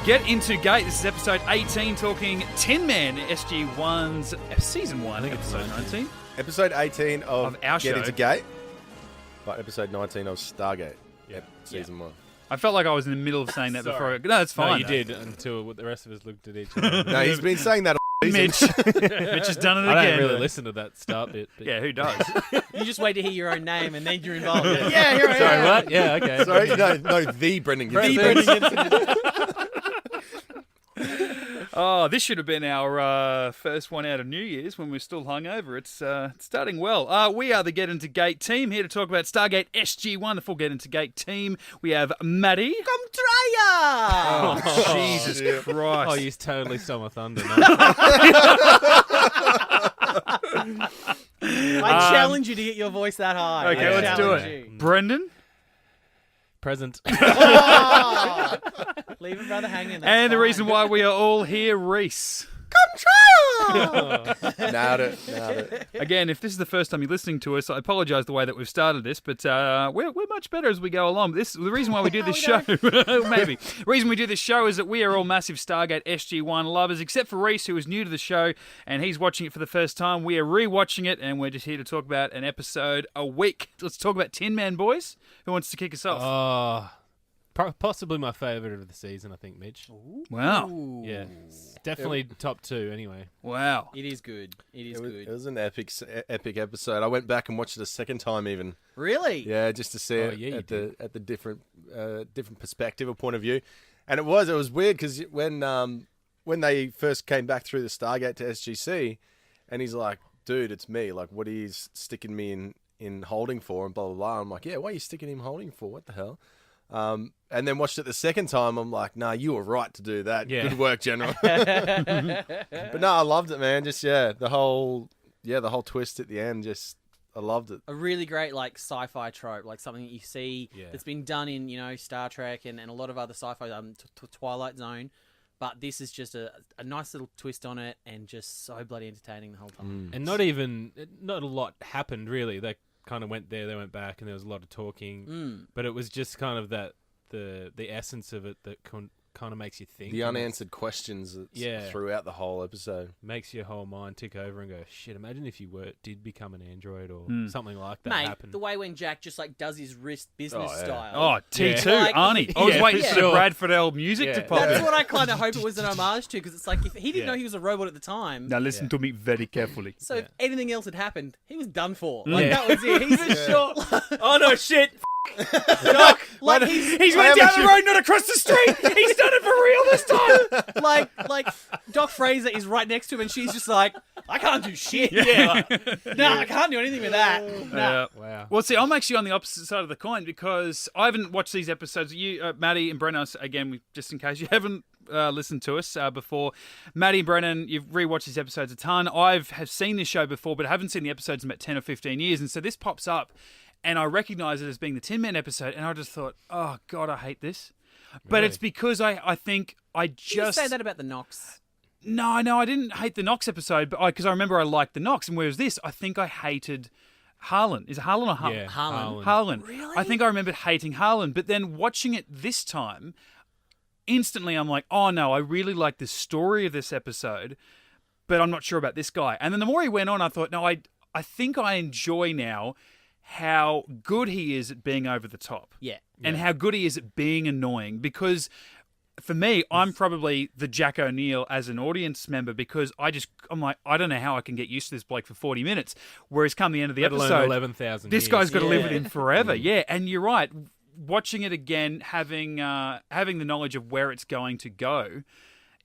Get Into Geek. This is episode 18, talking Tin Man, SG1's season 1, episode 19. Episode 18 of our Get show. Into Geek, but episode 19 of Stargate. Yep, season 1. I felt like I was in the middle of saying that Sorry. before. No, it's fine. No, you did until the rest of us looked at each other. No, he's been saying that all season. Mitch. Mitch has done it I again. don't really listen to that start bit. But... Yeah, who does? You just wait to hear your own name and then you're involved. Yeah, here I am. Sorry, what? Yeah, okay. Sorry, no, the Brendan Gibson. The Brendan Gibson. Oh, this should have been our first one out of New Year's when we're still hungover. It's starting well. We are the Get Into Geek team here to talk about Stargate SG-1, the full Get Into Geek team. We have Matty. Come try ya! Oh, Jesus Christ. Oh, you totally stole my thunder. No? I challenge you to get your voice that high. Okay, I let's do challenge it. you. Brendan. Present. Oh! Leave a brother hanging. And the reason why we are all here, Rhys. Come try ya! Nailed it. Again, if this is the first time you're listening to us, I apologise the way that we've started this, but we're much better as we go along. The reason why we do this show, maybe. The reason we do this show is that we are all massive Stargate SG-1 lovers, except for Rhys, who is new to the show, and he's watching it for the first time. We are rewatching it, and we're just here to talk about an episode a week. Let's talk about Tin Man, boys. Who wants to kick us off? Possibly my favourite of the season, I think, Mitch. Wow. Ooh. Yeah. Definitely top 2, anyway. Wow. It is good. It was an epic episode. I went back and watched it a second time even. Really? Yeah, just to see it yeah, at the different perspective or point of view. And it was weird because when they first came back through the Stargate to SGC, and he's like, dude, it's me. Like, what are you sticking me in holding for? And blah, blah, blah. I'm like, yeah, why are you sticking him holding for? What the hell? And then watched it the second time. I'm like, nah, you were right to do that. Yeah. Good work, General. But no, I loved it, man. Just the whole twist at the end. Just I loved it. A really great sci-fi trope, like something that you see that's been done in Star Trek and a lot of other sci-fi, Twilight Zone. But this is just a nice little twist on it and just so bloody entertaining the whole time. And not a lot happened, really. They kind of went there, they went back, and there was a lot of talking. But it was just kind of the essence of it that kind of makes you think. The unanswered questions throughout the whole episode. Makes your whole mind tick over and go, shit, imagine if you did become an android or something like that Mate, happened. the way when Jack just does his wrist business style. Oh, T2, Yeah. Arnie. I was Yeah, waiting for for the sure. Bradford L music to pop That's in. what I kind of hope it was an homage to, because it's like if he didn't know he was a robot at the time. Now listen to me very carefully. So if anything else had happened, he was done for. Yeah. That was it. He's a short. Oh no, shit! Doc, He's went down the road, not across the street. He's done it for real this time. like Doc Fraser is right next to him, and she's just like, I can't do shit. I can't do anything with that. Nah. Wow. Well, see, I'm actually on the opposite side of the coin because I haven't watched these episodes. You, Matty and Brennan, again, just in case you haven't listened to us before. Matty and Brennan, you've rewatched these episodes a ton. I have seen this show before, but I haven't seen the episodes in about 10 or 15 years. And so this pops up, and I recognise it as being the Tin Man episode, and I just thought, oh, God, I hate this. But it's because I think I just... Did you say that about the Nox? No, I didn't hate the Nox episode, but because I remember I liked the Nox, and whereas this, I think I hated Harlan. Is it Harlan or Harlan? Yeah, Harlan. Harlan. Really? I think I remembered hating Harlan, but then watching it this time, instantly I'm like, oh no, I really like the story of this episode, but I'm not sure about this guy. And then the more he went on, I thought, no, I think I enjoy now how good he is at being over the top. Yeah. And how good he is at being annoying, because for me, I'm probably the Jack O'Neill as an audience member, because I'm like, I don't know how I can get used to this bloke for 40 minutes. Whereas come the end of the Let alone episode, 11,000 this years. guy's got to live with Yeah. him forever. Yeah, and you're right. Watching it again, having the knowledge of where it's going to go,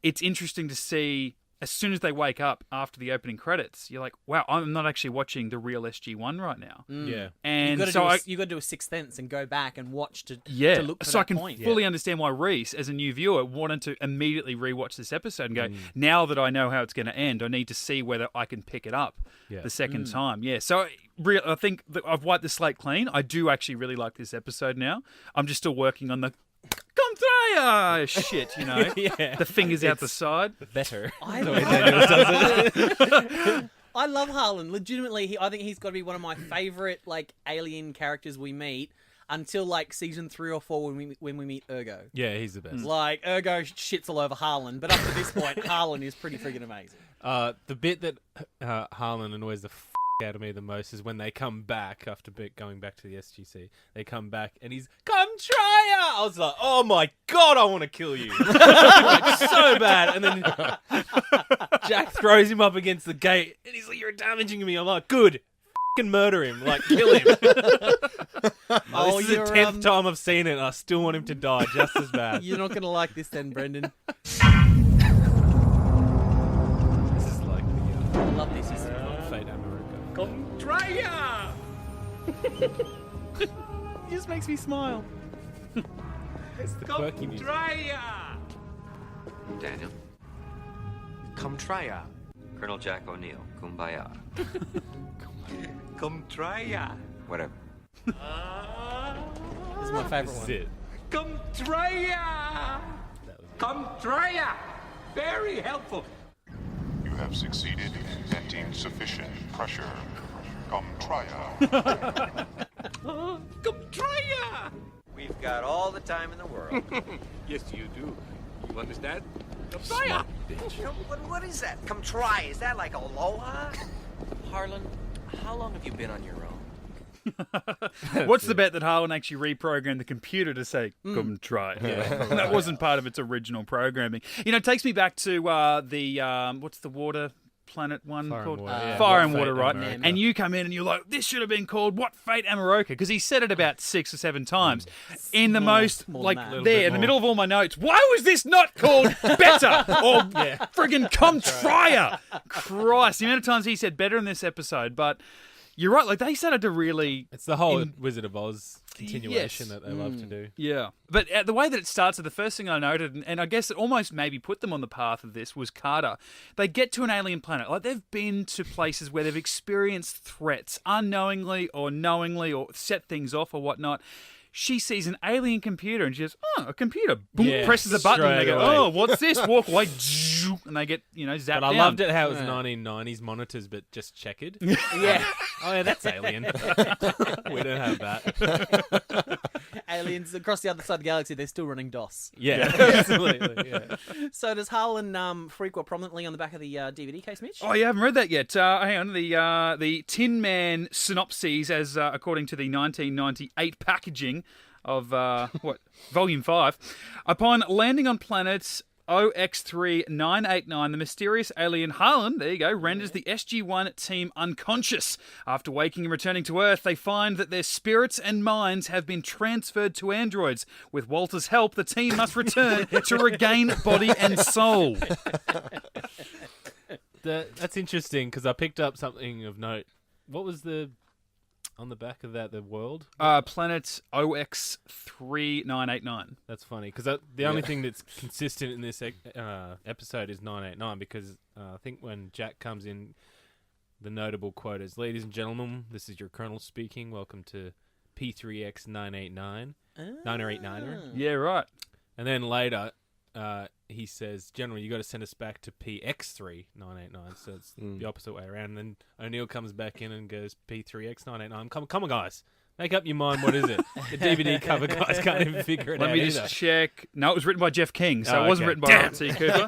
it's interesting to see. As soon as they wake up after the opening credits, you're like, wow, I'm not actually watching the real SG-1 right now. Yeah. And You've so got to do a Sixth Sense and go back and watch to look for so that I can point. fully understand why Rhys, as a new viewer, wanted to immediately rewatch this episode and go, now that I know how it's going to end, I need to see whether I can pick it up the second time. Yeah, so I think that I've wiped the slate clean. I do actually really like this episode now. I'm just still working on the come through shit, the fingers out the side. Better. I love Harlan. Legitimately, I think he's got to be one of my favourite alien characters we meet. until like season 3 or 4 when we meet Ergo. Yeah, he's the best. Like Ergo shits all over Harlan, but up to this point, Harlan is pretty freaking amazing. The bit that Harlan annoys the out of me the most is when they come back after going back to the SGC. They come back and he's, come try her! I was like, oh my god, I want to kill you. Like, so bad. And then Jack throws him up against the gate and he's like, you're damaging me. I'm like, good. Fucking murder him. Like, kill him. This is the 10th time I've seen it and I still want him to die just as bad. You're not going to like this then, Brendan. This is like the I love this. Fate America. Come try ya! It just makes me smile. It's the Come quirky music. try ya! Daniel. Come try ya. Colonel Jack O'Neill. Kumbaya. Come try ya. Whatever. This is my favourite This is one. it. Come try ya. Come try ya. Very helpful. You have succeeded in venting sufficient pressure. Come try ya. Come try ya. We've got all the time in the world. Yes, you do. You understand? Come try ya. What is that? Come try. Is that like aloha? Harlan, how long have you been on your own? What's the bet that Harlan actually reprogrammed the computer to say, come try? Yeah. That wasn't part of its original programming. You know, it takes me back to what's the water planet one Fire and called? Water, yeah. Fire What and Water, Fate right? America. And you come in and you're like, this should have been called What Fate Amaroka, because he said it about 6 or 7 times in the most, more like, than that. Little there, bit in the more. middle of all my notes. Why was this not called better? Or friggin' come tryer? Christ, the amount of times he said better in this episode, but you're right, like, they started to really... It's the whole Wizard of Oz continuation Yes. that they love to do. Yeah. But the way that it starts, the first thing I noted, and I guess it almost maybe put them on the path of this, was Carter. They get to an alien planet. Like, they've been to places where they've experienced threats, unknowingly or knowingly, or set things off or whatnot. She sees an alien computer and she goes, oh, a computer. Boom, Yeah, presses a button and they straight go, away. oh, what's this? Walk away. And they get, zapped But I down. loved it how it was 1990s monitors, but just checkered. Yeah. Oh, yeah, that's alien. We don't have that. Aliens across the other side of the galaxy, they're still running DOS. Yeah, absolutely. Yeah. So does Harlan frequent prominently on the back of the DVD case, Mitch? Oh, you haven't read that yet. Hang on. The Tin Man synopses, as according to the 1998 packaging of Volume 5. Upon landing on planet OX3989, the mysterious alien Harlan, there you go, renders the SG-1 team unconscious. After waking and returning to Earth, they find that their spirits and minds have been transferred to androids. With Walter's help, the team must return to regain body and soul. That's interesting because I picked up something of note. What was on the back of that, the world? Planet OX3989. That's funny because the only thing that's consistent in this episode is 989 because I think when Jack comes in, the notable quote is, "Ladies and gentlemen, this is your colonel speaking. Welcome to P3X 989, 989er." Yeah, right. And then later, he says, "General, you got to send us back to PX3 989." So it's the opposite way around. And then O'Neill comes back in and goes, "P3X 989. Come on, guys. Make up your mind. What is it?" The DVD cover guys can't even figure it out. Let me either. just check. No, it was written by Jeff King, so Oh, it wasn't okay. written by Robert C. Cooper.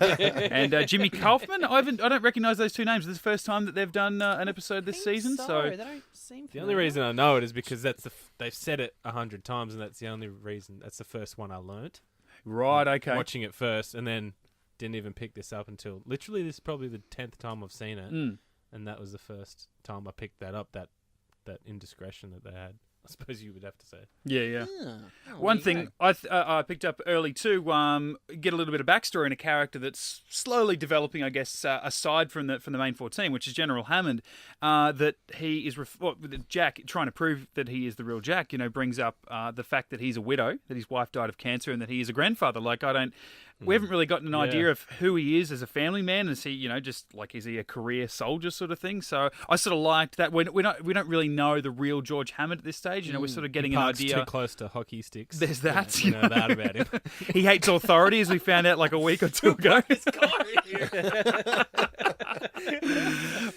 And Jimmy Kaufman. I don't recognise those two names. This is the first time that they've done an episode this season. So they don't seem The only reason I know it is because they've said it 100 times, and that's the only reason. That's the first one I learnt. right, okay. Watching it first, and then didn't even pick this up until literally this is probably the 10th time I've seen it, and that was the first time I picked that up. That indiscretion that they had, I suppose you would have to say. Yeah. Oh, One thing I picked up early too, get a little bit of backstory in a character that's slowly developing, I guess, aside from the main 14, which is General Hammond, that he is Jack trying to prove that he is the real Jack. Brings up the fact that he's a widow, that his wife died of cancer, and that he is a grandfather. We haven't really gotten an idea of who he is as a family man. Is he, just like, is he a career soldier sort of thing? So I sort of liked that. We don't really know the real George Hammond at this stage. We're sort of getting an Parks idea. too close to hockey sticks. There's that. You know that about him. He hates authority, as we found out like a week or two ago.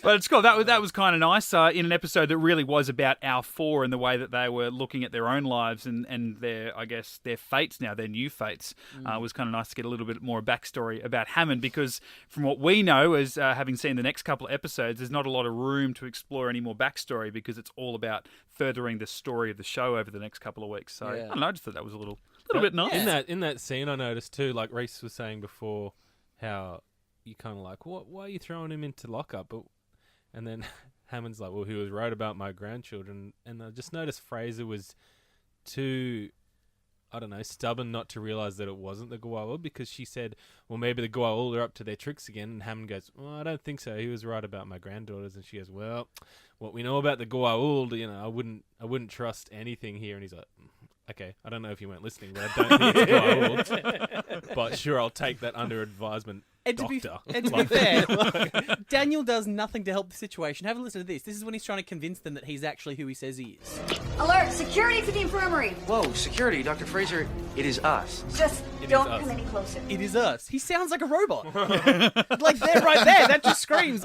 But it's cool. That was kind of nice in an episode that really was about our four and the way that they were looking at their own lives and their, I guess, their fates now, their new fates. It was kind of nice to get a little bit more backstory about Hammond, because from what we know, as having seen the next couple of episodes, there's not a lot of room to explore any more backstory because it's all about furthering the story of the show over the next couple of weeks. So I don't know, I just thought that was a little bit nice. In that scene, I noticed too, like Rhys was saying before, how you kind of like, why are you throwing him into lockup? And then Hammond's like, well, he was right about my grandchildren. And I just noticed Fraser was too, I don't know, stubborn not to realise that it wasn't the Goa'uld, because she said, well, maybe the Goa'uld are up to their tricks again. And Hammond goes, well, I don't think so. He was right about my granddaughters. And she goes, well, what we know about the Goa'uld, I wouldn't trust anything here. And he's like, okay, I don't know if you weren't listening, but I don't think it's Goa'uld. But sure, I'll take that under advisement. And to be fair, Daniel does nothing to help the situation. Have a listen to this. This is when he's trying to convince them that he's actually who he says he is. Alert! Security to the infirmary! Whoa, security, Dr. Fraser, it is us. Just don't come any closer. It is us. He sounds like a robot. Like, they're right there. That just screams,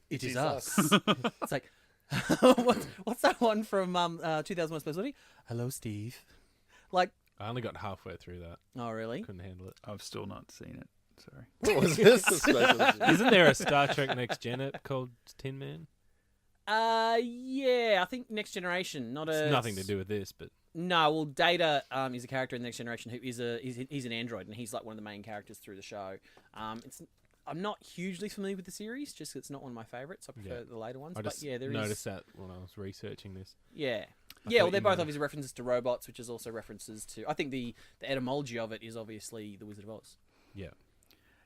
it is us. It's like, what's that one from 2001 Space Odyssey? Hello, Steve. Like, I only got halfway through that. oh, really? Couldn't handle it. I've still not seen it. Sorry. What was this? Isn't there a Star Trek Next Gen app called Tin Man? Yeah, I think Next Generation. It's nothing to do with this, but no. Well, Data is a character in Next Generation who is he's an android, and he's like one of the main characters through the show. I'm not hugely familiar with the series, just 'cause it's not one of my favourites. I prefer the later ones. I just noticed that when I was researching this. Yeah. I Well, thought they're you both might- obviously references to robots, which is also references to. I think the etymology of it is obviously the Wizard of Oz. Yeah.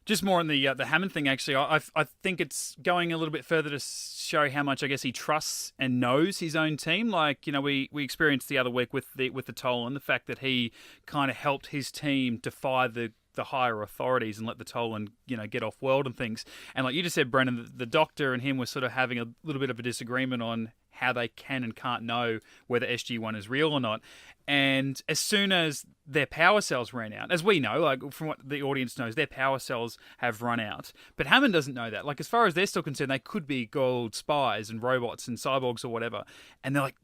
Just more on the Hammond thing, actually. I think it's going a little bit further to show how much, I guess, he trusts and knows his own team. Like, we experienced the other week with the Tolan, the fact that he kind of helped his team defy the higher authorities and let the Tolan, get off world and things. And like you just said, Brennan, the Doctor and him were sort of having a little bit of a disagreement on how they can and can't know whether SG-1 is real or not. And as soon as their power cells ran out, as we know, like from what the audience knows, their power cells have run out. But Hammond doesn't know that. Like, as far as they're still concerned, they could be Goa'uld spies and robots and cyborgs or whatever. And they're like,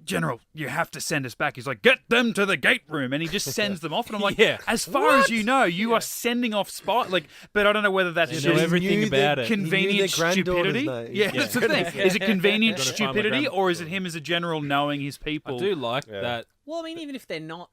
General, you have to send us back. He's like, get them to the gate room. And he just sends them off. And I'm like, as far as you know, you are sending off spies. Like, but I don't know whether that's They just know everything about it. convenient stupidity. Yeah, that's the thing. Is it convenient Gotta find my stupidity, grandma. or is it him as a general knowing his people? I do like that. Well, I mean, even if they're not,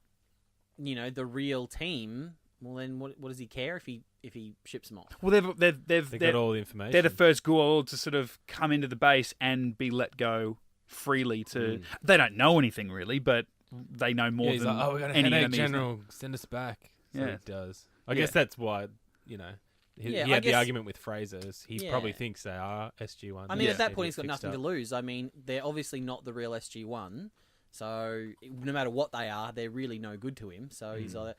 the real team, well, then what does he care if he ships them off? Well, They got all the information. they're the first Goa'uld to sort of come into the base and be let go freely to. They don't know anything really, but they know more he's than like, we got a any headache, enemies. General. Send us back. So Yeah. he does. I guess that's why, he Yeah, had I the guess- argument with Fraser. He Yeah. probably thinks they are SG-1. I mean, at that They point, need he's got fixed nothing to up. lose. I mean, they're obviously not the real SG-1, so no matter what they are, they're really no good to him. So he's either,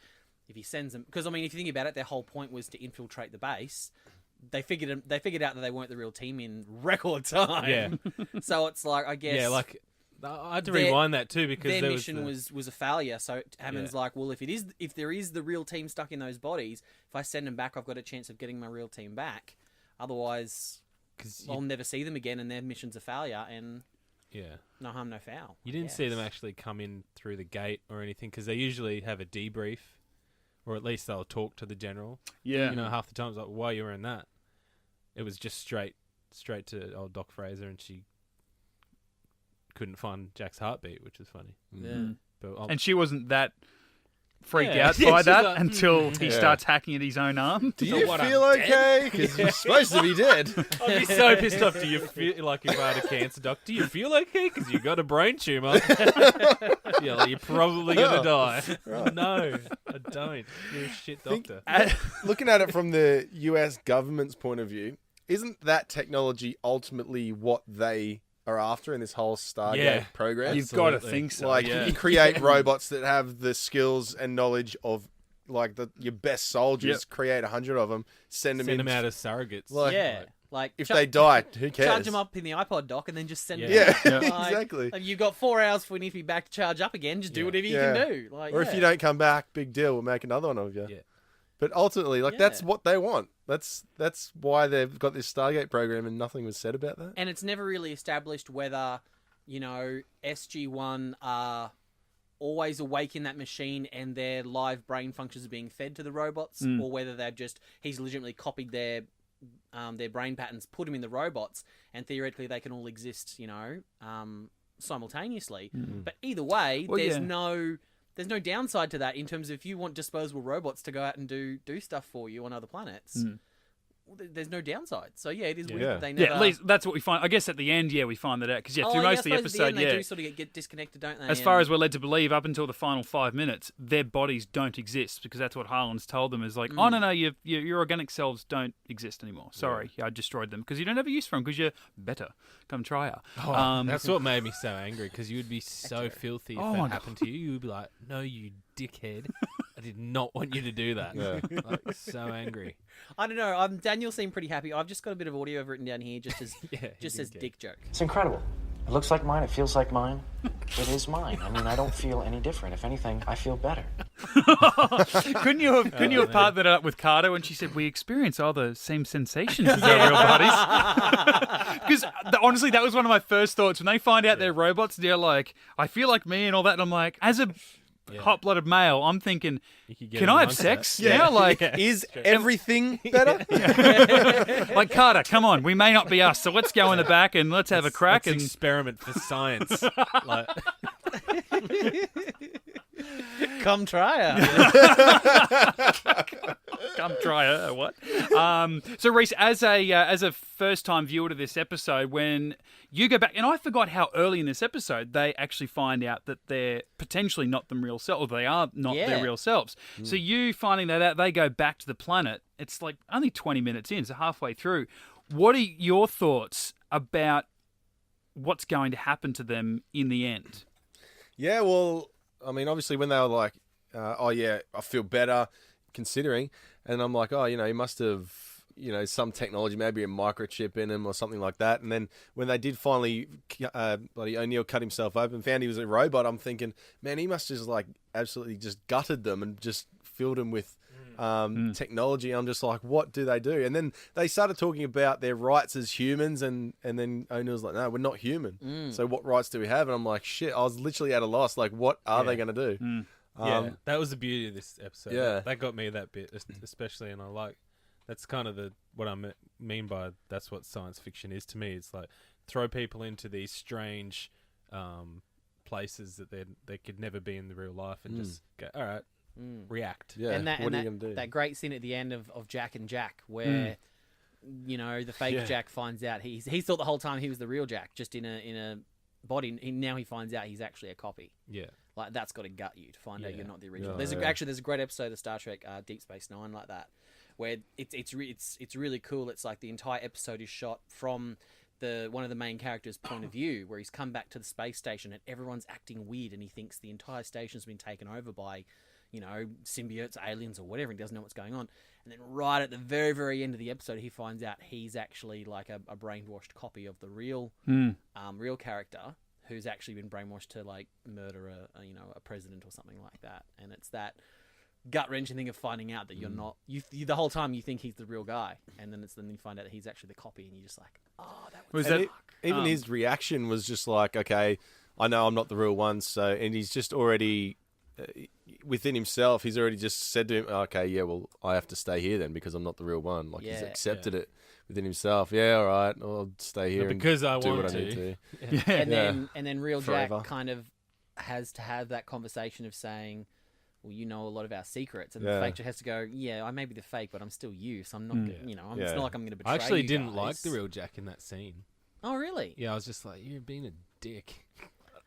if he sends them, because I mean, if you think about it, their whole point was to infiltrate the base. They figured out that they weren't the real team in record time. Yeah. So it's like, I guess, Yeah, like I had to Their- rewind that too because their there mission was a failure. So Hammond's Yeah. like, well, if there is the real team stuck in those bodies, if I send them back, I've got a chance of getting my real team back. Otherwise, I'll never see them again, and their mission's a failure. And no harm, no foul. You didn't see them actually come in through the gate or anything because they usually have a debrief, or at least they'll talk to the general. Yeah. Half the time it's like, why you were in that? It was just straight to old Doc Fraser, and she couldn't find Jack's heartbeat, which is funny. Yeah. But And she wasn't that freaked Yeah. out Yeah, by she's that like, until he Yeah. starts hacking at his own arm. Do you feel okay? Because you're supposed to be dead. I'd be so pissed off. Do you feel like if I had a cancer, doc? Do you feel okay? Because you got a brain tumor. Yeah, you're probably gonna die. No, I don't. You're a shit doctor. Looking at it from the US government's point of view, isn't that technology ultimately what they are after in this whole Stargate program? You've got to Absolutely. think so. Like, yeah. you create robots that have the skills and knowledge of, like, your best soldiers, Yep. create 100 of them, send them out as surrogates. Like, Yeah. Like, if they die, who cares? charge them up in the iPod dock and then just send them. Yeah, Like, exactly. Like, you've got 4 hours for when you be back to charge up again. Just do whatever you can do. Like, Or if you don't come back, big deal. We'll make another one of you. Yeah. But ultimately, like that's what they want. That's why they've got this Stargate program, and nothing was said about that. And it's never really established whether, you know, SG-1 are always awake in that machine and their live brain functions are being fed to the robots, or whether he's legitimately copied their brain patterns, put them in the robots, and theoretically they can all exist, you know, simultaneously. But either way, there's no downside to that in terms of if you want disposable robots to go out and do stuff for you on other planets. There's no downside. So yeah, it is weird that they never... Yeah, at least that's what we find. I guess at the end, we find that out. Because through most of the episode, they do sort of get disconnected, don't they? As far as we're led to believe, up until the final 5 minutes, their bodies don't exist, because that's what Harlan's told them, is like, oh, no, your organic selves don't exist anymore. Sorry, I destroyed them. Because you don't have a use for them, because you're better. Come try her. That's what made me so angry, because you would be so filthy if that happened to you. You would be like, no, you dickhead. I did not want you to do that. Yeah. Like, so angry. I don't know. Daniel seemed pretty happy. I've just got a bit of audio written down here, just as dick joke. It's incredible. It looks like mine. It feels like mine. It is mine. I mean, I don't feel any different. If anything, I feel better. Couldn't you have partnered up with Carter when she said we experience all the same sensations as our real bodies? Because honestly, that was one of my first thoughts when they find out they're robots. They're like, I feel like me and all that, and I'm like, as a hot-blooded male, I'm thinking, can I have sex now? Like, is everything better? Like, Carter, come on, we may not be us, so let's go in the back and let's have a crack and experiment for science. Like... Come try her. Come try her. What? So, Rhys, as a first-time viewer to this episode, when you go back, and I forgot how early in this episode they actually find out that they're potentially not them real selves, or they are not their real selves. So you finding that out, they go back to the planet. It's like only 20 minutes in, so halfway through. What are your thoughts about what's going to happen to them in the end? Yeah, well, I mean, obviously when they were like, I feel better, considering, and I'm like, he must have, some technology, maybe a microchip in him or something like that. And then when they did finally, bloody O'Neill cut himself open, found he was a robot, I'm thinking, man, he must just like absolutely just gutted them and just filled them with technology. I'm just like, what do they do? And then they started talking about their rights as humans, and then O'Neill's like, no, we're not human. So what rights do we have? And I'm like, shit, I was literally at a loss. Like, what are they going to do? That was the beauty of this episode. Yeah. That got me that bit, especially, and I like, that's kind of what I mean by that's what science fiction is to me. It's like throw people into these strange places that they could never be in the real life, and just go, all right, react. Yeah, and what are you going to do? That great scene at the end of Jack and Jack, where the fake Jack finds out he thought the whole time he was the real Jack, just in a body. Now he finds out he's actually a copy. Yeah. Like, that's got to gut you to find out you're not the original. There's a great episode of Star Trek Deep Space Nine like that, where it's really cool. It's like the entire episode is shot from one of the main characters' point of view, where he's come back to the space station and everyone's acting weird, and he thinks the entire station's been taken over by, symbiotes, aliens, or whatever. He doesn't know what's going on. And then right at the very, very end of the episode, he finds out he's actually like a brainwashed copy of the real character, who's actually been brainwashed to like murder a president or something like that. And it's that gut-wrenching thing of finding out that you're not you the whole time you think he's the real guy, and then you find out that he's actually the copy, and you're just like, even his reaction was just like, okay, I know I'm not the real one, so, and he's just already within himself, he's already just said to him, okay, yeah, well, I have to stay here then because I'm not the real one. Like, he's accepted it within himself. Yeah, all right, I'll stay here because I do want what to. I need to. And then real Forever. Jack kind of has to have that conversation of saying, well, you know a lot of our secrets, and the fake Jack has to go, yeah, I may be the fake, but I'm still you, so I'm not, it's not like I'm going to betray you. I actually didn't guys. like the real Jack in that scene. Oh, really? Yeah, I was just like, you're being a dick.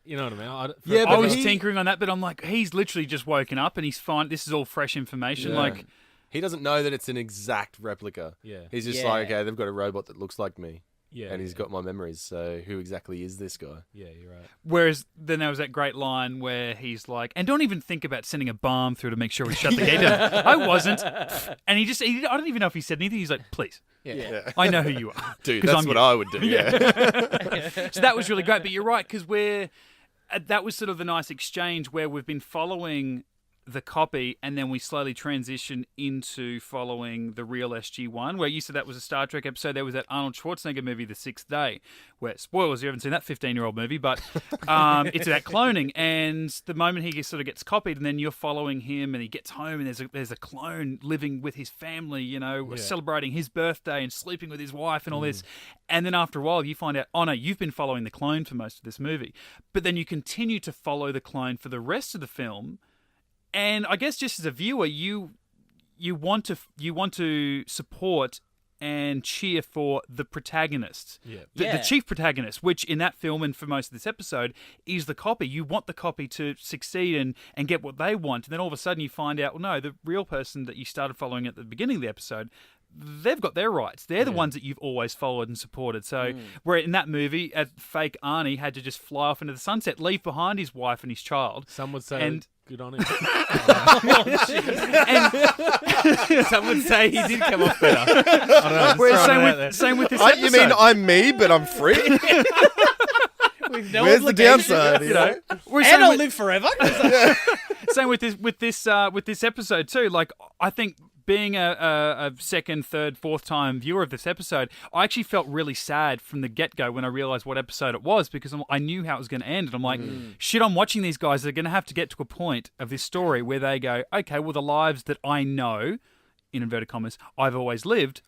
You know what I mean? I was tinkering on that, but I'm like, he's literally just woken up and he's fine. This is all fresh information. Yeah. Like, he doesn't know that it's an exact replica. Yeah. He's just like, okay, they've got a robot that looks like me. Yeah. And he's got my memories, so who exactly is this guy? Yeah, you're right. whereas then there was that great line where he's like, and don't even think about sending a bomb through to make sure we shut the gate down. I wasn't. And I don't even know if he said anything. He's like, please. Yeah. I know who you are. Dude, that's what I would do. Yeah. So that was really great. But you're right, because that was sort of the nice exchange where we've been following the copy, and then we slowly transition into following the real SG-1, where you said that was a Star Trek episode. There was that Arnold Schwarzenegger movie, The Sixth Day, where, spoilers, you haven't seen that 15-year-old movie, but it's about cloning, and the moment he sort of gets copied, and then you're following him, and he gets home, and there's a clone living with his family, you know, celebrating his birthday and sleeping with his wife and all this, and then after a while you find out, oh no, you've been following the clone for most of this movie, but then you continue to follow the clone for the rest of the film. And I guess just as a viewer, you want to support and cheer for the protagonist, the chief protagonist, which in that film and for most of this episode is the copy. You want the copy to succeed and get what they want, and then all of a sudden you find out, well, no, the real person that you started following at the beginning of the episode, they've got their rights. They're the ones that you've always followed and supported. So where in that movie, fake Arnie had to just fly off into the sunset, leave behind his wife and his child. Some would say, good on him. Some would say he did come off better. I don't know, same with this episode. You mean I'm me, but I'm free? Where's the downside? You know? And I'll live forever. Same with this episode too. Like, I think being a second, third, fourth time viewer of this episode, I actually felt really sad from the get-go when I realised what episode it was, because I knew how it was going to end. And I'm like, shit, I'm watching these guys. They're going to have to get to a point of this story where they go, okay, well, the lives that I know, in inverted commas, I've always lived,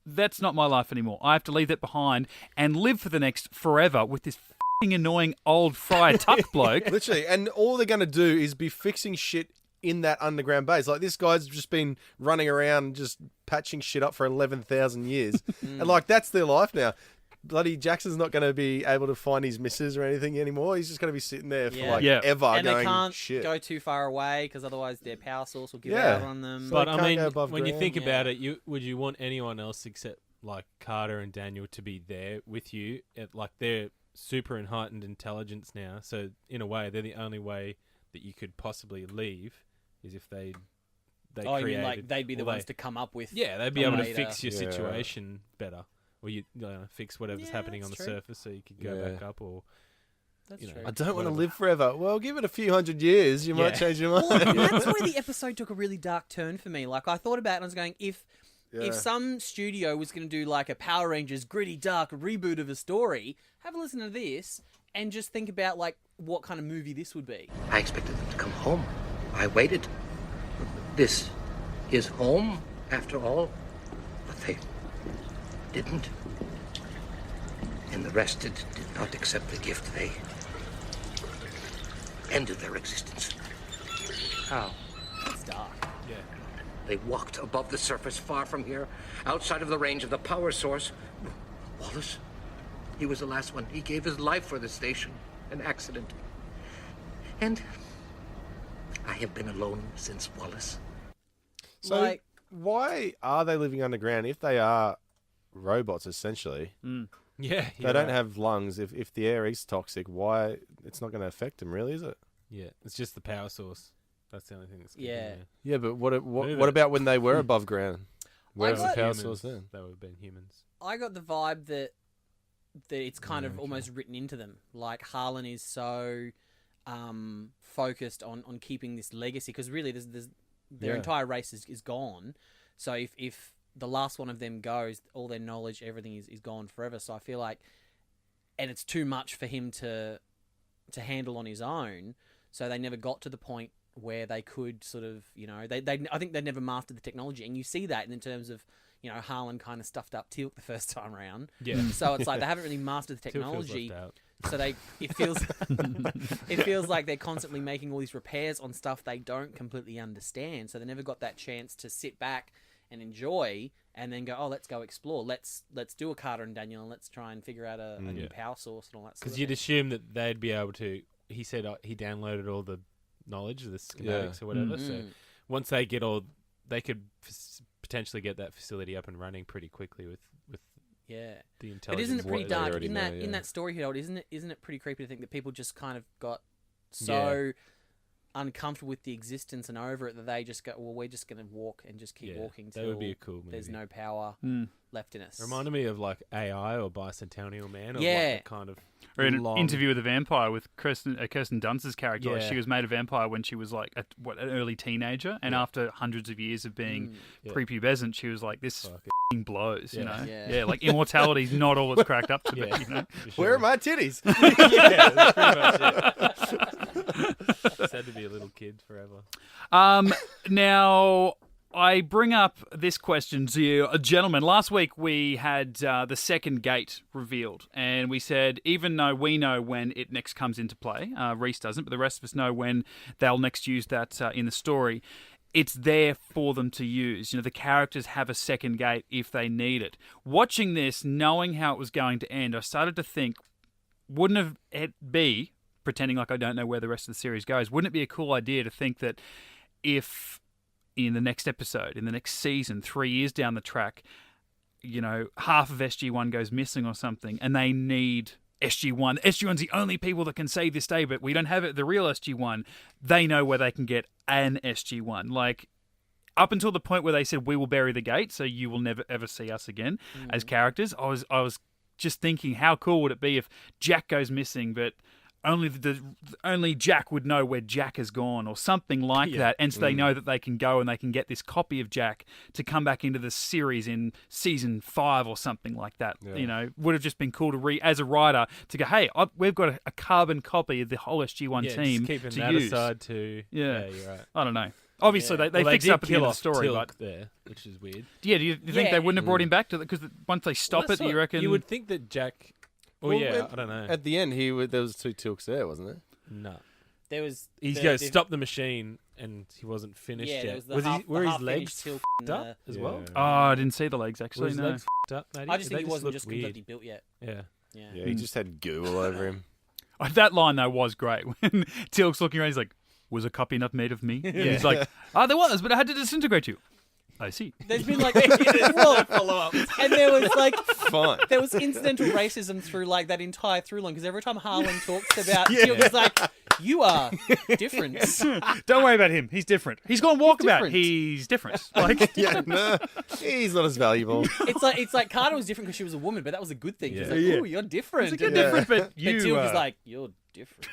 that's not my life anymore. I have to leave that behind and live for the next forever with this f***ing annoying old Friar Tuck bloke. Literally. And all they're going to do is be fixing shit in that underground base. Like, this guy's just been running around just patching shit up for 11,000 years. And like, that's their life now. Bloody Jackson's not going to be able to find his missus or anything anymore. He's just going to be sitting there for ever. And going, they can't shit. go too far away because otherwise their power source will give out on them. But I mean, when you think about it, would you want anyone else except like Carter and Daniel to be there with you? Like, they're super and heightened intelligence now. So in a way, they're the only way that you could possibly leave is if they created... you mean like they'd be the ones to come up with... Yeah, they'd be able to fix your situation better. Or you fix whatever's happening on the surface so you could go back up, or... That's true. I don't want to live forever. Well, give it a few hundred years, you might change your mind. Well, that's where the episode took a really dark turn for me. Like, I thought about it and I was going, if some studio was going to do like a Power Rangers gritty, dark reboot of a story, have a listen to this and just think about like what kind of movie this would be. I expected them to come home. I waited. This is home, after all. But they didn't. And the rest did not accept the gift. They ended their existence. How? That's dark. Yeah. They walked above the surface, far from here, outside of the range of the power source. Wallace, he was the last one. He gave his life for the station. An accident. And I have been alone since Wallace. So why are they living underground if they are robots, essentially? Yeah. They don't have lungs. If the air is toxic, why? It's not going to affect them, really, is it? Yeah, it's just the power source. That's the only thing that's Yeah, but what about when they were above ground? Where's the power source then? They would have been humans. I got the vibe that it's kind of almost written into them. Like, Harlan is so focused on keeping this legacy, because really their entire race is gone. So if the last one of them goes, all their knowledge, everything is gone forever. So I feel like, and it's too much for him to handle on his own. So they never got to the point where they could sort of, I think they never mastered the technology. And you see that in terms of, Harlan kind of stuffed up Teal'c the first time around. Yeah. So it's like they haven't really mastered the technology. So it feels like they're constantly making all these repairs on stuff they don't completely understand. So they never got that chance to sit back and enjoy, and then go, oh, let's go explore. Let's do a Carter and Daniel, and let's try and figure out a new power source and all that. Because you'd assume that they'd be able to. He said he downloaded all the knowledge, the schematics or whatever. So once they get all, they could potentially get that facility up and running pretty quickly with the intelligence. But isn't it pretty dark in that story, Harold? Isn't it pretty creepy to think that people just kind of got so uncomfortable with the existence and over it that they just go, well, we're just going to walk and just keep walking that would till be a cool movie. there's no power left in us. Reminded me of like AI or Bicentennial Man. Or Yeah. like a kind of Or an long... interview with a vampire with Kirsten Dunst's character. Like, Yeah. she was made a vampire when she was like an early teenager, and after hundreds of years of being prepubescent, she was like, "This f***ing blows," you know? Yeah. Like immortality's not all it's cracked up to be. You know? Where are my titties? Yeah, that's pretty much it. Just had to be a little kid forever. Now, I bring up this question to you, gentlemen. Last week we had the second gate revealed, and we said even though we know when it next comes into play, Rhys doesn't, but the rest of us know when they'll next use that in the story. It's there for them to use. You know, the characters have a second gate if they need it. Watching this, knowing how it was going to end, I started to think, wouldn't it be, pretending like I don't know where the rest of the series goes, wouldn't it be a cool idea to think that if in the next episode, in the next season, 3 years down the track, you know, half of SG-1 goes missing or something, and they need SG-1. SG-1's the only people that can save this day, but we don't have it. The real SG-1, they know where they can get an SG-1. Like, up until the point where they said, we will bury the gate, so you will never, ever see us again as characters, I was just thinking, how cool would it be if Jack goes missing, but only Jack would know where Jack has gone, or something like that, and so they know that they can go and they can get this copy of Jack to come back into the series in season 5 or something like that. You know, would have just been cool to read as a writer to go, hey, we've got a carbon copy of the whole SG-1 team just keeping to that use. aside too. Yeah, you're right. I don't know. Obviously, they Well, fixed did up at the end kill of the story, off but Tilk there, which is weird. yeah, do you think they wouldn't have brought him back to because once they stop it, do you reckon? You would think that Jack. Well, yeah, I don't know. At the end, there was 2 Tilks there, wasn't there? No. There was... He goes, stop the machine, and he wasn't finished Yeah, yet. there was were his half-finished legs Tilk f***ed up as well? Oh, I didn't see the legs, Were actually, his no. legs f***ed up, Matty? I just think They he wasn't looked just weird. completely built yet. Yeah. Yeah, he just had goo all over him. Oh, that line, though, was great. When Tilk's looking around, he's like, was a copy enough made of me? And he's like, there was, but I had to disintegrate you. I see. There's been like follow-up, and there was like Fine. there was incidental racism through like that entire through line because every time Harlan talks about Tilk, it's like you are different. Don't worry about him. He's different. He's gone walkabout. different. He's different. Like, Yeah, no, he's not as valuable. It's like Carter was different because she was a woman, but that was a good thing. She was like, Yeah. "Ooh, you're different." you're different, but you. But Tilk is like, "You're different."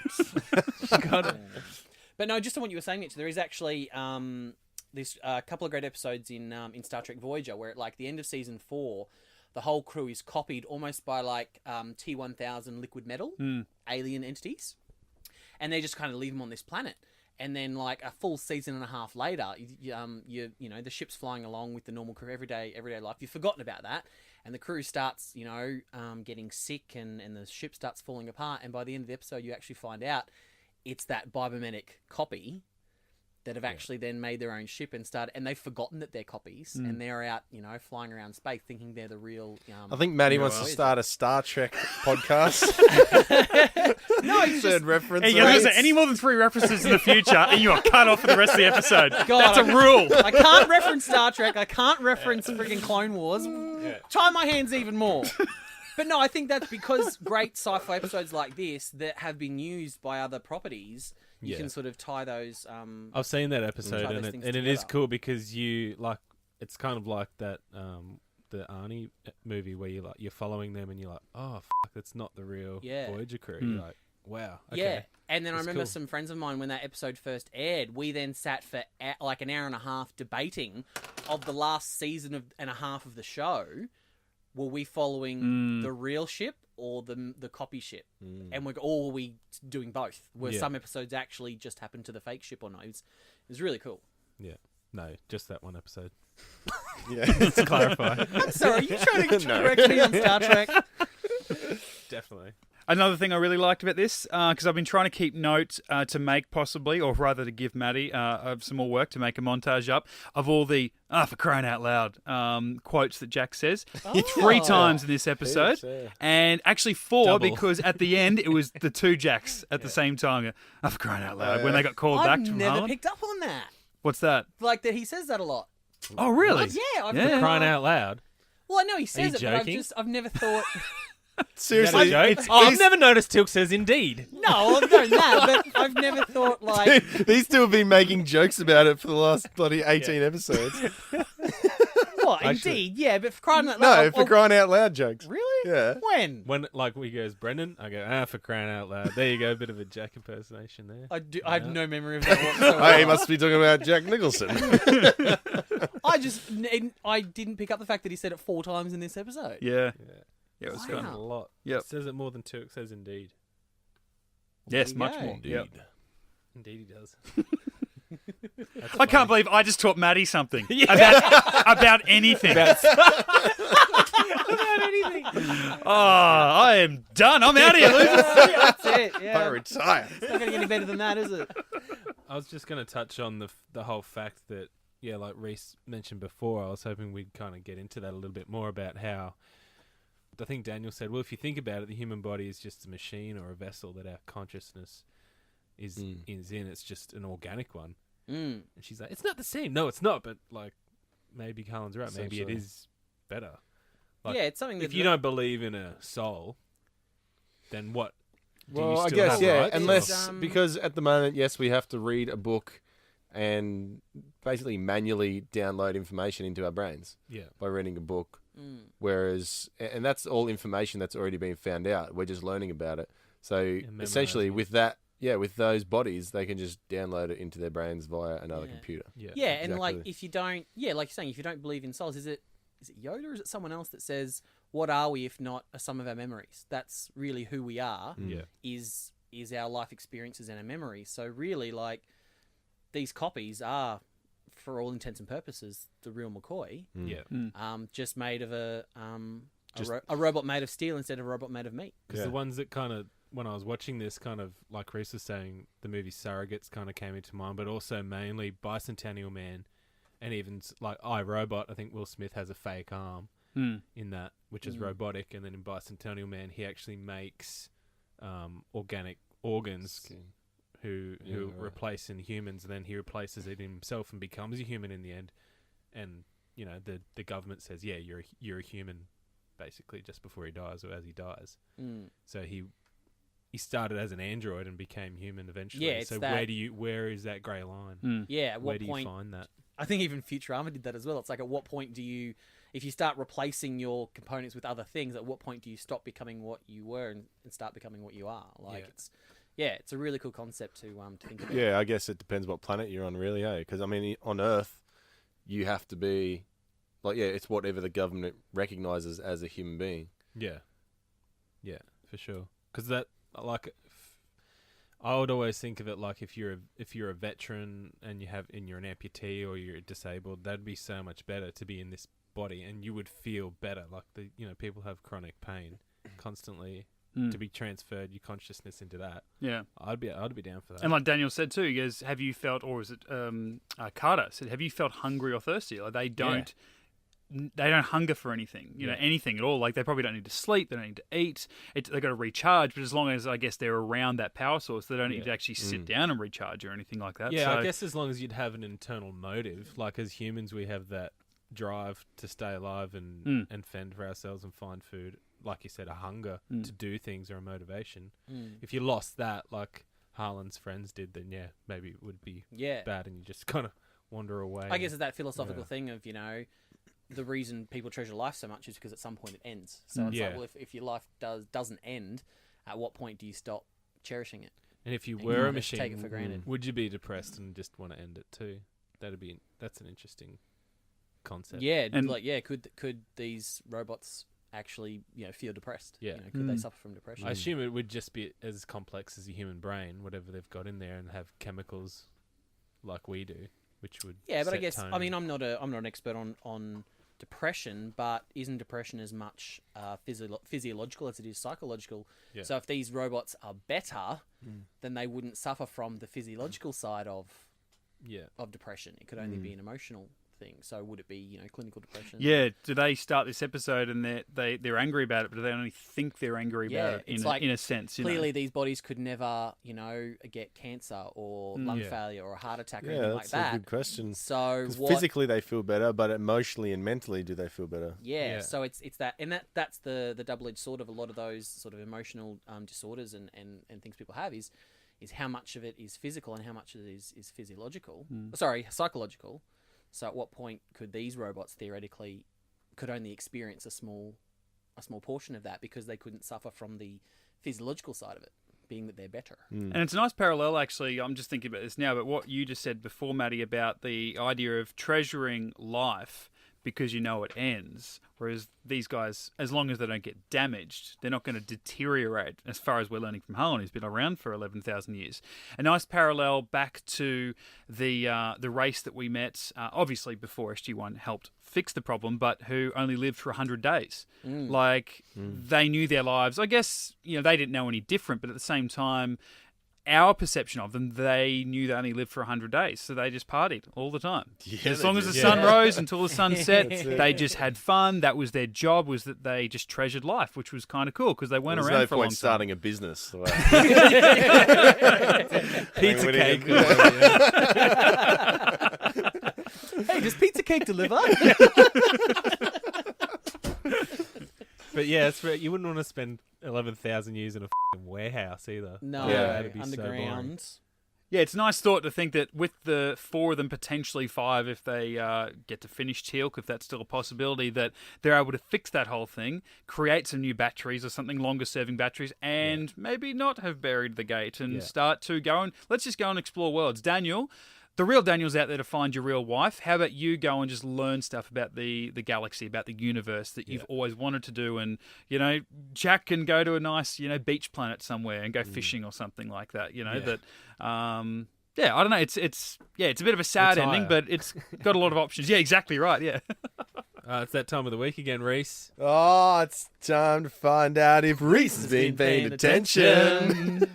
But no, just on what you were saying, Mitch, there is actually this couple of great episodes in Star Trek Voyager where at like the end of season 4, the whole crew is copied almost by like T-1000 liquid metal alien entities, and they just kind of leave them on this planet. And then like a full season and a half later, you know the ship's flying along with the normal crew everyday life. You've forgotten about that, and the crew starts getting sick, and the ship starts falling apart. And by the end of the episode, you actually find out it's that bibometic copy that have actually then made their own ship and they've forgotten that they're copies, and they're out, flying around space thinking they're the real. I think Matty wants to start a Star Trek podcast. No, it's Third just, reference. Hey, listen, any more than 3 references in the future, and you are cut off for the rest of the episode. God, That's a rule. I can't reference Star Trek. I can't reference freaking Clone Wars. Tie my hands even more. But no, I think that's because great sci-fi episodes like this that have been used by other properties, you can sort of tie those. I've seen that episode, tie and those things it is together. cool because you like. It's kind of like that the Arnie movie where you're following them, and you're like, oh fuck, that's not the real Voyager crew. You're like, wow, okay. Yeah, and then I That's remember cool. some friends of mine when that episode first aired. We then sat for like an hour and a half debating of the last season and a half of the show. Were we following the real ship or the copy ship? And were we doing both? Were some episodes actually just happened to the fake ship or not? It was really cool. Yeah, no, just that one episode. Yeah. To clarify. I'm sorry, are you trying to correct me on Star Trek? Definitely. Another thing I really liked about this, because I've been trying to keep note to make possibly, or rather to give Matty some more work to make a montage up of all the, for crying out loud, quotes that Jack says 3 times in this episode. And actually 4 Double. because at the end it was the 2 Jacks at the same time. For crying out loud. When they got called back I've from never Harlan. picked up on that. What's that? Like that he says that a lot. Oh, really? Yeah, I've Yeah. Crying out loud. Well, I know he says you it, but joking? I've never thought. Seriously, I've never noticed Tilk says indeed. No, I've known that, but I've never thought like. these two have been making jokes about it for the last bloody 18 episodes. What? Indeed, yeah, but for crying out No, loud. for crying out loud jokes. Really? Yeah. When? When like we goes Brendan, I go for crying out loud. There you go, a bit of a Jack impersonation there. I have no memory of that whatsoever. Oh, he must be talking about Jack Nicholson. I didn't pick up the fact that he said it 4 times in this episode. Yeah, it was Wow. fun. A lot. Yep. It says it more than Tilk says indeed. Yes, you much go. more. Yep. Indeed he does. I can't believe I just taught Matty something about anything. About anything. Oh, I am done. I'm out of here. That's it. Yeah. I retire. It's not going to get any better than that, is it? I was just going to touch on the whole fact that, yeah, like Rhys mentioned before, I was hoping we'd kind of get into that a little bit more about how, I think Daniel said, well, if you think about it, the human body is just a machine or a vessel that our consciousness is in. It's just an organic one. And she's like, it's not the same. No, it's not. But like, maybe Carlin's right. Maybe it is better. Like, Yeah, it's something that if you don't believe in a soul, then what? Do Well, you I still guess, have yeah, rights? unless, because at the moment, yes, we have to read a book and basically manually download information into our brains by reading a book. Whereas, and that's all information that's already been found out. We're just learning about it. So essentially with that, with those bodies, they can just download it into their brains via another computer. Yeah, Exactly. and like if you don't, like you're saying, if you don't believe in souls, is it Yoda or is it someone else that says, what are we if not a sum of our memories? That's really who we are, is our life experiences and our memories. So really, like, these copies are, for all intents and purposes, the real McCoy. Just made of a robot made of steel instead of a robot made of meat. Because the ones that kind of, when I was watching this, kind of, like Rhys was saying, the movie Surrogates kind of came into mind, but also mainly Bicentennial Man, and even like iRobot. I think Will Smith has a fake arm in that, which is robotic, and then in Bicentennial Man, he actually makes organic organs who replace in humans, and then he replaces it himself and becomes a human in the end. And you know, the government says, yeah, you're a human, basically, just before he dies or as he dies. So he started as an android and became human eventually. Yeah, it's so that... where is that grey line? Yeah, at what where do point... you find that? I think even Futurama did that as well. It's like, at what point do you, if you start replacing your components with other things, at what point do you stop becoming what you were and start becoming what you are? Like, it's a really cool concept to think about. Yeah, I guess it depends what planet you're on, really, Because, I mean, on Earth, you have to be, like, it's whatever the government recognizes as a human being. Yeah, for sure. Because that, like, I would always think of it like if you're a veteran and you're an amputee or you're disabled, that'd be so much better to be in this body, and you would feel better. Like people have chronic pain constantly. To be transferred your consciousness into that. Yeah, I'd be down for that. And like Daniel said too, he goes, "Have you felt?" Or is it Carter said, "Have you felt hungry or thirsty?" Like they don't hunger for anything, anything at all. Like they probably don't need to sleep, they don't need to eat. They got to recharge, but as long as I guess they're around that power source, they don't need to actually sit down and recharge or anything like that. Yeah, so, I guess as long as you'd have an internal motive, like as humans, we have that drive to stay alive and fend for ourselves and find food. Like you said, a hunger to do things or a motivation. If you lost that, like Harlan's friends did, then maybe it would be bad, and you just kind of wander away. I guess it's that philosophical thing of the reason people treasure life so much is because at some point it ends. So it's like, well, if your life doesn't end, at what point do you stop cherishing it? And if you were a machine, take it for granted. Would you be depressed and just want to end it too? That's an interesting concept. Yeah, and could these robots actually feel depressed? Could they suffer from depression? I assume it would just be as complex as the human brain, whatever they've got in there, and have chemicals like we do, which would but I guess tone. I mean I'm not an expert on depression, but isn't depression as much physiological as it is psychological? So if these robots are better, then they wouldn't suffer from the physiological side of depression. It could only be an emotional thing. So would it be clinical depression? Yeah. Do they start this episode and they're angry about it, but do they only think they're angry about it in a sense? Clearly, these bodies could never get cancer or lung failure or a heart attack or anything like that. That's a good question. So physically they feel better, but emotionally and mentally, do they feel better? Yeah. So it's that, and that's the double-edged sword of a lot of those sort of emotional disorders and things people have is how much of it is physical and how much of it is physiological. Sorry, psychological. So at what point could these robots theoretically could only experience a small portion of that because they couldn't suffer from the physiological side of it, being that they're better. And it's a nice parallel, actually. I'm just thinking about this now, but what you just said before, Matty, about the idea of treasuring life because you know it ends, whereas these guys, as long as they don't get damaged, they're not going to deteriorate, as far as we're learning from Harlan, who's been around for 11,000 years. A nice parallel back to the race that we met, obviously before SG-1 helped fix the problem, but who only lived for 100 days. They knew their lives. I guess, they didn't know any different, but at the same time, our perception of them, they knew they only lived for 100 days, so they just partied all the time. Yeah, as long as the sun rose until the sun set, they just had fun. That was their job, was that they just treasured life, which was kind of cool because they weren't around for a long time. There's no point starting a business. Pizza cake. Hey, does Pizza Cake deliver? But yeah, you wouldn't want to spend 11,000 years in a warehouse either. No, that'd be underground. So Yeah, it's a nice thought to think that with the 4 of them, potentially 5, if they get to finish Teal'c, if that's still a possibility, that they're able to fix that whole thing, create some new batteries or something, longer-serving batteries, and maybe not have buried the gate and start to go and let's just go and explore worlds. Daniel, the real Daniel's out there to find your real wife. How about you go and just learn stuff about the galaxy, about the universe that you've always wanted to do, and Jack can go to a nice beach planet somewhere and go fishing or something like that. That. I don't know. It's a bit of a sad ending, but it's got a lot of options. Yeah, exactly right. Yeah. It's that time of the week again, Rhys. Oh, it's time to find out if Rhys has been paying attention.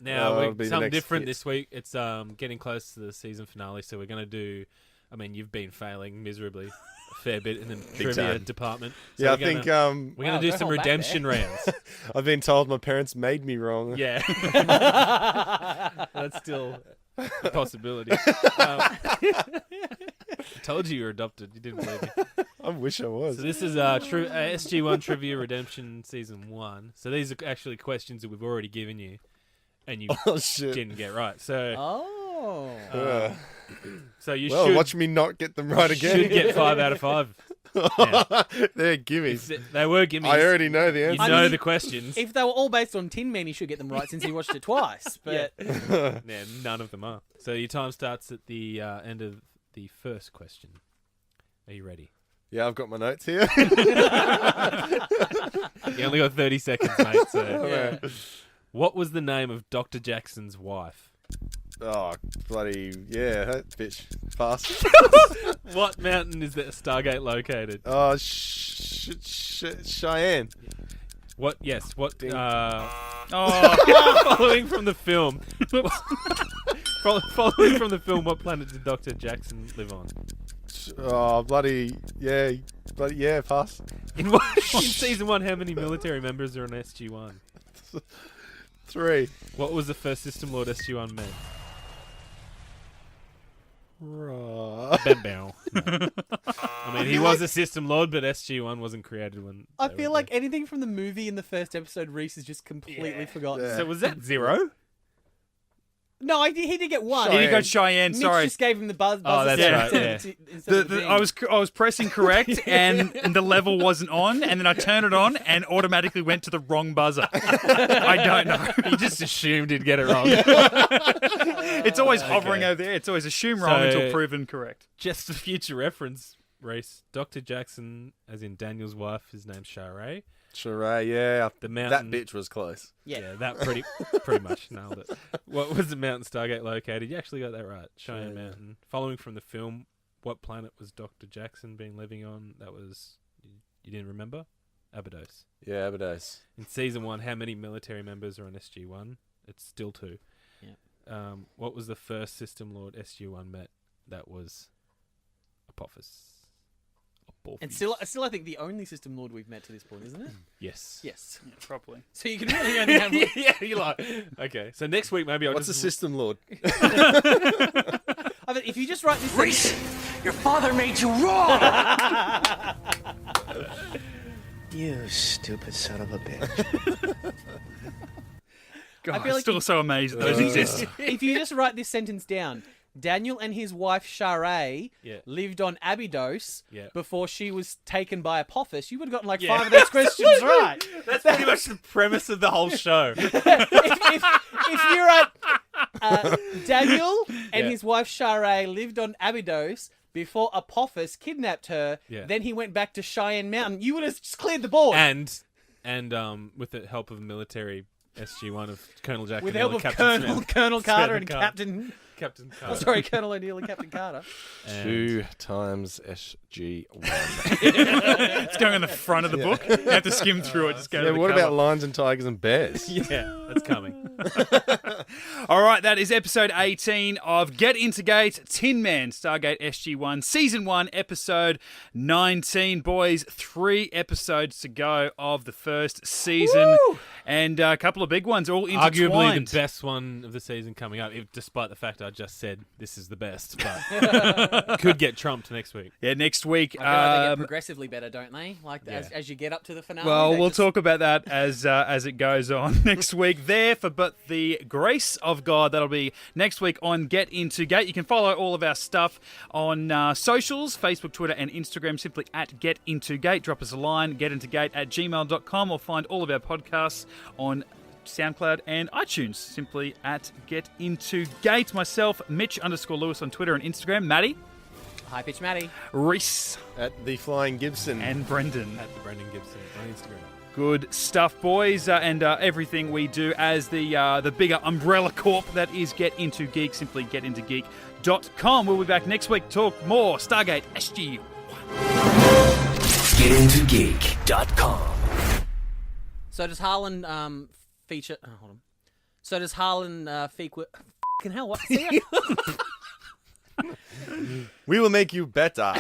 Now, something different this week. It's getting close to the season finale, so we're going to do... I mean, you've been failing miserably a fair bit in the trivia department. So I think... we're going to do some redemption rounds. I've been told my parents made me wrong. Yeah. That's still a possibility. I told you were adopted. You didn't believe me. I wish I was. So this is SG-1 Trivia Redemption Season 1. So these are actually questions that we've already given you. And you didn't get right. So, so you should watch me not get them right again. Should get 5 out of 5. They're gimmies. They were gimmies. I already know the answer. You know the questions. If they were all based on Tin Man, you should get them right since he watched it twice. But none of them are. So your time starts at the end of the first question. Are you ready? Yeah, I've got my notes here. You only got 30 seconds, mate. So. What was the name of Dr. Jackson's wife? Oh, bloody, that bitch. Fast. What mountain is the Stargate located? Oh, Cheyenne. What, yes, what, following from the film. Following from the film, what planet did Dr. Jackson live on? Oh, bloody, pass. In season 1, how many military members are on SG-1? 3. What was the first System Lord SG-1 met? No. I mean, he was a System Lord, but SG-1 wasn't created when... I feel like anything from the movie in the first episode, Rhys has just completely forgotten. So was that 0? No, he did get 1. He got Cheyenne. Mitch Sorry, just gave him the buzz. Oh, that's right. Yeah. I was pressing correct, and the level wasn't on, and then I turned it on, and automatically went to the wrong buzzer. I don't know. You just assumed he'd get it wrong. It's always hovering over there. It's always assume wrong until proven correct. Just for future reference, Rhys, Dr. Jackson, as in Daniel's wife, his name's Sharai. Sharai, yeah. The mountain. That bitch was close. Yeah, that pretty much nailed it. What was the mountain Stargate located? You actually got that right. Cheyenne Mountain. Following from the film, what planet was Dr. Jackson been living on? That was, you didn't remember? Abydos. Yeah, Abydos. In season 1, how many military members are on SG-1? It's still 2. Yeah. What was the first System Lord SG-1 met? That was Apophis. And still, I think the only system lord we've met to this point, isn't it? Yes. Yes. Yeah, probably. So you can really only have. Yeah, you're like, okay. So next week maybe I'll What's a just system lord? I mean, if you just write this, Rhys, your father made you wrong. You stupid son of a bitch. God, I feel I'm like still so amazed that those exist. if you just write this sentence down, Daniel and his wife Sharai Yeah. lived on Abydos Yeah. before she was taken by Apophis. You would have gotten like Yeah. 5 of those questions right. That's pretty much the premise of the whole show. If you write Daniel and Yeah. his wife Sharai lived on Abydos before Apophis kidnapped her, Yeah. then he went back to Cheyenne Mountain, you would have just cleared the board. And with the help of military SG-1 of Colonel Jack with the O'Neill help and of Captain Colonel Smith. Colonel Carter Smith and Carter. Captain. Captain Oh, Carter. sorry, Colonel O'Neill and Captain Carter. And 2 times SG1. It's going on the front of the book. You have to skim through it. Just go to Yeah, the what cover. about lions and tigers and bears? Yeah, that's coming. All right, that is episode 18 of Get Into Gate, Tin Man, Stargate SG-1, Season 1, Episode 19. Boys, 3 episodes to go of the first season. Woo! And a couple of big ones, all intertwined. Arguably the best one of the season coming up, despite the fact I just said this is the best. But could get trumped next week. Yeah, next week. I feel like they get progressively better, don't they? Like as you get up to the finale. Well, they we'll just- talk about that as it goes on next week. There for but the grace of God. That'll be next week on Get Into Gate. You can follow all of our stuff on socials, Facebook, Twitter, and Instagram. Simply at Get Into Gate. Drop us a line, getintogate@gmail.com, or find all of our podcasts on SoundCloud and iTunes. Simply at Get Into Gate. Myself, Mitch_Lewis on Twitter and Instagram. Matty, High Pitch Matty. Rhys, At the Flying Gibson. and Brendan. At the Brendan Gibson on Instagram. Good stuff, boys, and everything we do as the bigger umbrella corp that is Get Into Geek. Simply getintogeek.com. We'll be back next week to talk more Stargate SG. GetIntoGeek.com. So does Harlan feature? Oh, hold on. So does Harlan fucking hell? What? See ya? We will make you better.